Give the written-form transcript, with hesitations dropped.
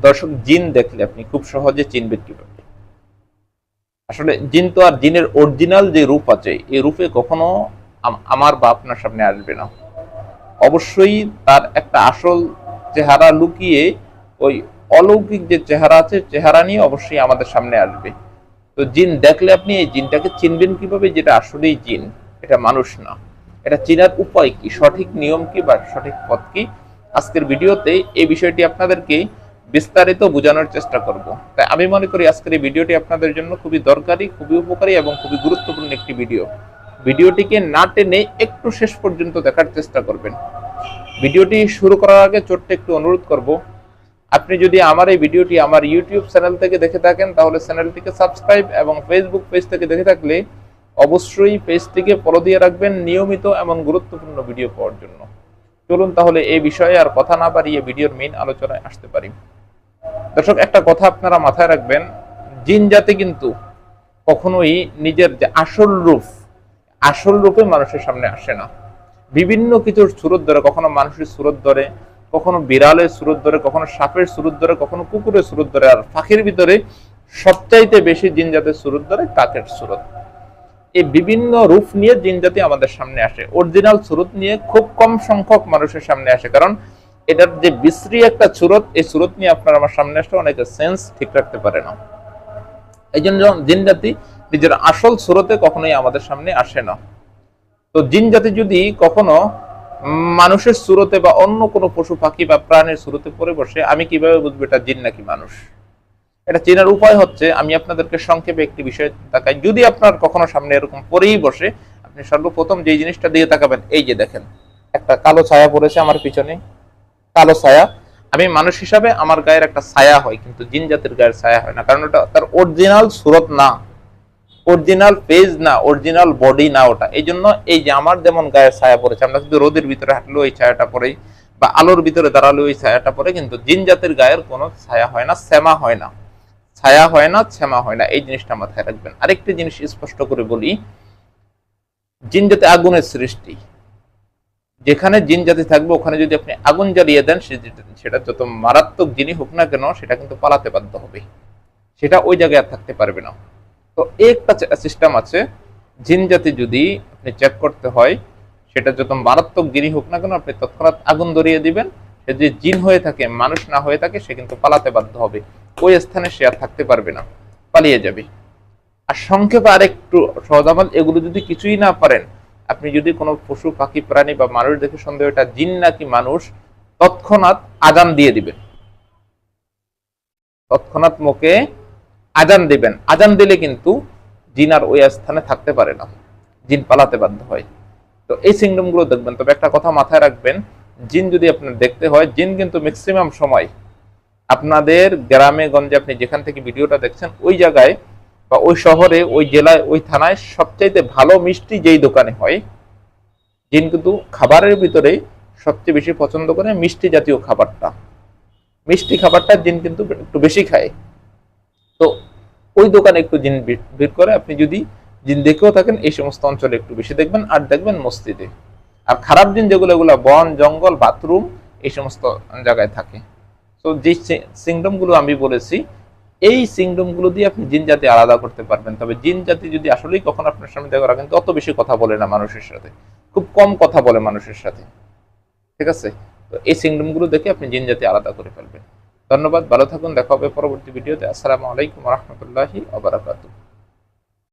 দর্শক, জিন দেখলে আপনি খুব সহজে চিনবেন কিভাবে? আসলে জিন তো আর জিনের অরিজিনাল যে রূপ আছে এই রূপে কখনো আমার বা আপনার সামনে আসবে না। অবশ্যই তার একটা আসল চেহারা লুকিয়ে ওই অলৌকিক যে চেহারা আছে চেহারা নিয়ে অবশ্যই আমাদের সামনে আসবে। তো জিন দেখলে আপনি এই জিনটাকে চিনবেন কিভাবে যেটা আসলেই জিন, এটা মানুষ না? এটা চেনার উপায় কি, সঠিক নিয়ম কি বা সঠিক পথ কি? আজকের ভিডিওতে এই বিষয়টি আপনাদেরকে বিস্তারিত বোঝানোর চেষ্টা করব। তাই আমি মনে করি আজকের এই ভিডিওটি আপনাদের জন্য খুবই দরকারি, খুবই উপকারী এবং খুবই গুরুত্বপূর্ণ একটি ভিডিও। ভিডিওটিকে না টেনে একটু শেষ পর্যন্ত দেখার চেষ্টা করবেন। ভিডিওটি শুরু করার আগে ছোট্ট একটু অনুরোধ করব, আপনি যদি আমার এই ভিডিওটি আমার ইউটিউব চ্যানেল থেকে দেখে থাকেন তাহলে চ্যানেলটিকে সাবস্ক্রাইব, এবং ফেসবুক পেজ থেকে দেখে থাকলে অবশ্যই পেজটিকে ফলো দিয়ে রাখবেন নিয়মিত এবং গুরুত্বপূর্ণ ভিডিও পাওয়ার জন্য। চলুন তাহলে এই বিষয়ে আর কথা না বাড়িয়ে ভিডিওর মেইন আলোচনায় আসতে পারি। দর্শক, একটা কথা আপনারা মাথায় রাখবেন, জিন জাতি কিন্তু কখনোই নিজের যে আসল রূপে মানুষের সামনে আসে না। বিভিন্ন কিছুর সুরত ধরে, কখনো মানুষের সুরত ধরে, কখনো বিড়ালের সুরত ধরে, কখনো সাপের সুরত ধরে, কখনো কুকুরের সুরত ধরে, আর ফাঁকির ভিতরে সবচাইতে বেশি জিন জাতের সুরত ধরে কাকের সুরত। এই বিভিন্ন রূপ নিয়ে জিন জাতি আমাদের সামনে আসে। অরিজিনাল সুরত নিয়ে খুব কম সংখ্যক মানুষের সামনে আসে, কারণ এটার যে বিশ্রী একটা সুরত, এই সুরত নিয়ে আপনার আমার সামনে আসলে অনেকে সেন্স ঠিক রাখতে পারে না। এই জন্য জিন জাতি নিজের আসল সুরতে কখনোই আমাদের সামনে আসে না। তো জিন জাতি যদি কখনো মানুষের সুরতে বা অন্য কোনো পশু পাখি বা প্রাণীর সুরতে পড়ে বসে, আমি কিভাবে বুঝবো এটা জিন নাকি মানুষ? এটা চেনার উপায় হচ্ছে, আমি আপনাদেরকে সংক্ষেপে একটি বিষয় তাকাই। যদি আপনার কখনো সামনে এরকম পরেই বসে, আপনি সর্বপ্রথম যে জিনিসটা দিয়ে তাকাবেন, এই যে দেখেন একটা কালো ছায়া পড়েছে আমার পিছনে, কালো ছায়া। আমি মানুষ হিসাবে আমার গায়ের একটা ছায়া হয়, কিন্তু জিন জাতির গায়ের ছায়া হয় না, কারণ ওটা তার অরিজিনাল সুরত না, অরিজিনাল পেজ না, অরিজিনাল বডি না ওটা। এই জন্য এই যে আমার যেমন গায়ের ছায়া পড়েছে, আমরা কিন্তু রোদের ভিতরে হাঁটলেও এই ছায়াটা পড়ে, বা আলোর ভিতরে দাঁড়ালেও এই ছায়াটা পড়ে, কিন্তু জিন জাতির গায়ের কোনো ছায়া হয় না, শ্যামা হয় না, ছায়া হয় না, শ্যামা হয় না। এই জিনিসটা মাথায় রাখবেন। আরেকটি জিনিস স্পষ্ট করে বলি, জিন জাতি আগুনের সৃষ্টি। যেখানে জিন জাতি থাকবে ওখানে যদি আপনি আগুন জ্বালিয়ে দেন, সেটা যত মারাত্মক জিনিস হোক না কেন, সেটা কিন্তু পালাতে বাধ্য হবে, সেটা ওই জায়গায় আর থাকতে পারবে না। তো একটা সিস্টেম আছে, জিন জাতি যদি আপনি চেক করতে হয়, সেটা যত মারাত্মক জিনিস হোক না কেন, আপনি তৎক্ষণাৎ আগুন ধরিয়ে দিবেন। সে যে জিন হয়ে থাকে, মানুষ না হয়ে থাকে, সে কিন্তু পালাতে বাধ্য হবে, ওই স্থানে সে আর থাকতে পারবে না, পালিয়ে যাবে। আর সংক্ষেপে আরেকটু সহজ আমল, এগুলো যদি কিছুই না পারেন, আপনি যদি কোনো পশু পাখি প্রাণী বা মানুষ দেখে সন্দেহ এটা জিন নাকি মানুষ, তৎক্ষণাৎ আজান দিয়ে দিবেন, তৎক্ষণাৎ মুখে আজান দিবেন। আজান দিলে কিন্তু জিন আর ওই স্থানে থাকতে পারে না, জিন পালাতে বাধ্য হয়। তো এই সিমটম গুলো দেখবেন। তবে একটা কথা মাথায় রাখবেন, জিন যদি আপনার দেখতে হয়, জিন কিন্তু ম্যাক্সিমাম সময় আপনাদের গ্রামে গঞ্জে, আপনি যেখান থেকে ভিডিওটা দেখছেন ওই জায়গায় বা ওই শহরে, ওই জেলায়, ওই থানায় সবচাইতে ভালো মিষ্টি যেই দোকানে হয়, জিন কিন্তু খাবারের ভিতরে সবচেয়ে বেশি পছন্দ করে মিষ্টি জাতীয় খাবারটা। মিষ্টি খাবারটা জিন কিন্তু একটু বেশি খায়। তো ওই দোকানে একটু জিন ভিড় করে। আপনি যদি জিন দেখেও থাকেন, এই সমস্ত অঞ্চলে একটু বেশি দেখবেন। আর দেখবেন মসজিদে। আর খারাপ জিন যেগুলো, এগুলো বন জঙ্গল বাথরুম এই সমস্ত জায়গায় থাকে। তো যে সিমটম গুলো আমি বলেছি, এই সিমটম গুলো দিয়ে আপনি জিন জাতি আলাদা করতে পারবেন। তবে জিন জাতি যদি আসলেই কখনো আপনার সামনে দেখা রাখেন, অত বেশি কথা বলে না মানুষের সাথে, খুব কম কথা বলে মানুষের সাথে, ঠিক আছে? তো এই সিমটম গুলো দেখে আপনি জিন জাতি আলাদা করে ফেলবেন। ধন্যবাদ, ভালো থাকুন, দেখা হবে পরবর্তী ভিডিওতে। আসসালামু আলাইকুম ওয়া রাহমাতুল্লাহি ওয়া বারাকাতুহু।